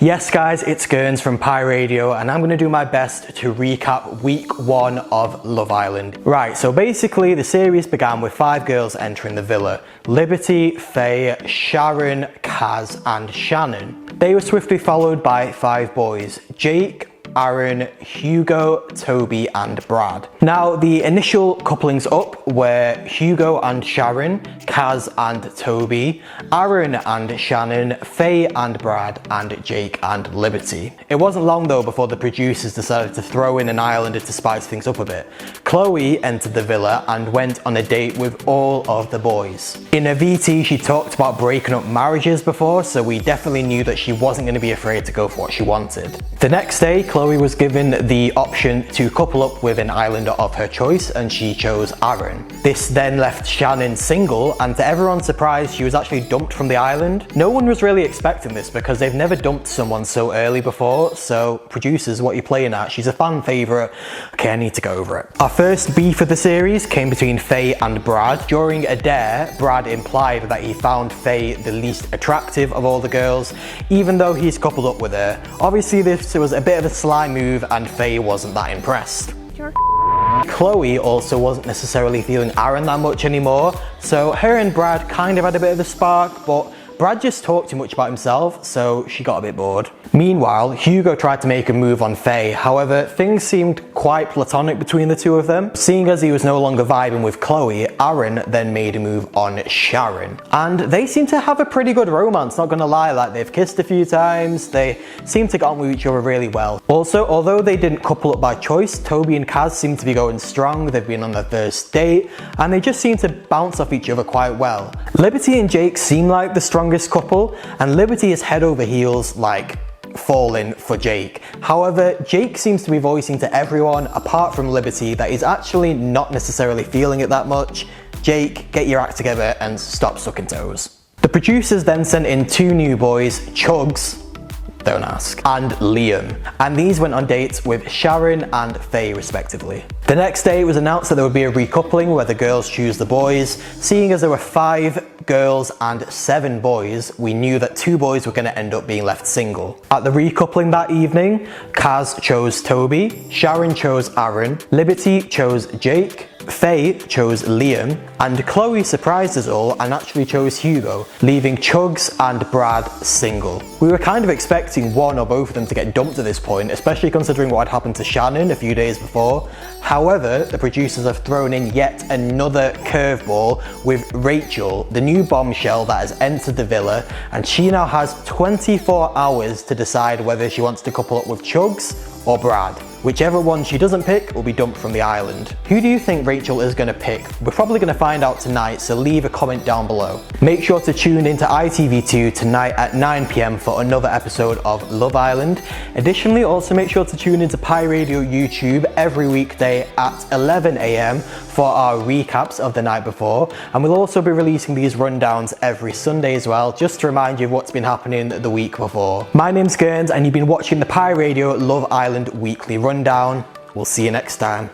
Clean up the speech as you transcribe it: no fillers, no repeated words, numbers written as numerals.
Yes guys, it's Gurns from Pi Radio and I'm going to do my best to recap week 1 of Love Island. Right, so basically the series began with 5 girls entering the villa. Liberty, Faye, Sharon, Kaz and Shannon. They were swiftly followed by 5 boys, Jake, Aaron, Hugo, Toby and Brad. Now the initial couplings up were Hugo and Sharon, Kaz and Toby, Aaron and Shannon, Faye and Brad and Jake and Liberty. It wasn't long though before the producers decided to throw in an islander to spice things up a bit. Chloe entered the villa and went on a date with all of the boys. In her VT she talked about breaking up marriages before, so we definitely knew that she wasn't going to be afraid to go for what she wanted. The next day Chloe was given the option to couple up with an islander of her choice and she chose Aaron. This then left Shannon single, and to everyone's surprise she was actually dumped from the island. No one was really expecting this because they've never dumped someone so early before, so producers, what are you playing at? She's a fan favourite. Okay, I need to go over it. Our first beef of the series came between Faye and Brad. During a dare, Brad implied that he found Faye the least attractive of all the girls, even though he's coupled up with her. Obviously this was a bit of a sly move and Faye wasn't that impressed. Chloe also wasn't necessarily feeling Aaron that much anymore, so her and Brad kind of had a bit of a spark, but Brad just talked too much about himself, so she got a bit bored. Meanwhile, Hugo tried to make a move on Faye, however, things seemed quite platonic between the two of them. Seeing as he was no longer vibing with Chloe, Aaron then made a move on Sharon. And they seem to have a pretty good romance, not gonna lie, like they've kissed a few times, they seem to get on with each other really well. Also, although they didn't couple up by choice, Toby and Kaz seem to be going strong, they've been on their first date, and they just seem to bounce off each other quite well. Liberty and Jake seem like the strongest couple, and Liberty is head over heels, like falling for Jake. However, Jake seems to be voicing to everyone apart from Liberty that he's actually not necessarily feeling it that much. Jake, get your act together and stop sucking toes. The producers then sent in 2 new boys, Chugs, don't ask, and Liam, and these went on dates with Sharon and Faye respectively. The next day it was announced that there would be a recoupling where the girls choose the boys. Seeing as there were 5 girls and 7 boys, we knew that 2 boys were going to end up being left single. At the recoupling that evening, Kaz chose Toby, Sharon chose Aaron, Liberty chose Jake, Faye chose Liam, and Chloe surprised us all and actually chose Hugo, leaving Chugs and Brad single. We were kind of expecting one or both of them to get dumped at this point, especially considering what had happened to Shannon a few days before. However, the producers have thrown in yet another curveball with Rachel, the new bombshell that has entered the villa, and she now has 24 hours to decide whether she wants to couple up with Chugs or Brad. Whichever one she doesn't pick will be dumped from the island. Who do you think Rachel is going to pick? We're probably going to find out tonight, so leave a comment down below. Make sure to tune into ITV2 tonight at 9 PM for another episode of Love Island. Additionally, also make sure to tune into Pi Radio YouTube every weekday at 11 AM for our recaps of the night before, and we'll also be releasing these rundowns every Sunday as well, just to remind you of what's been happening the week before. My name's Gurns and you've been watching the Pi Radio Love Island weekly rundown. We'll see you next time.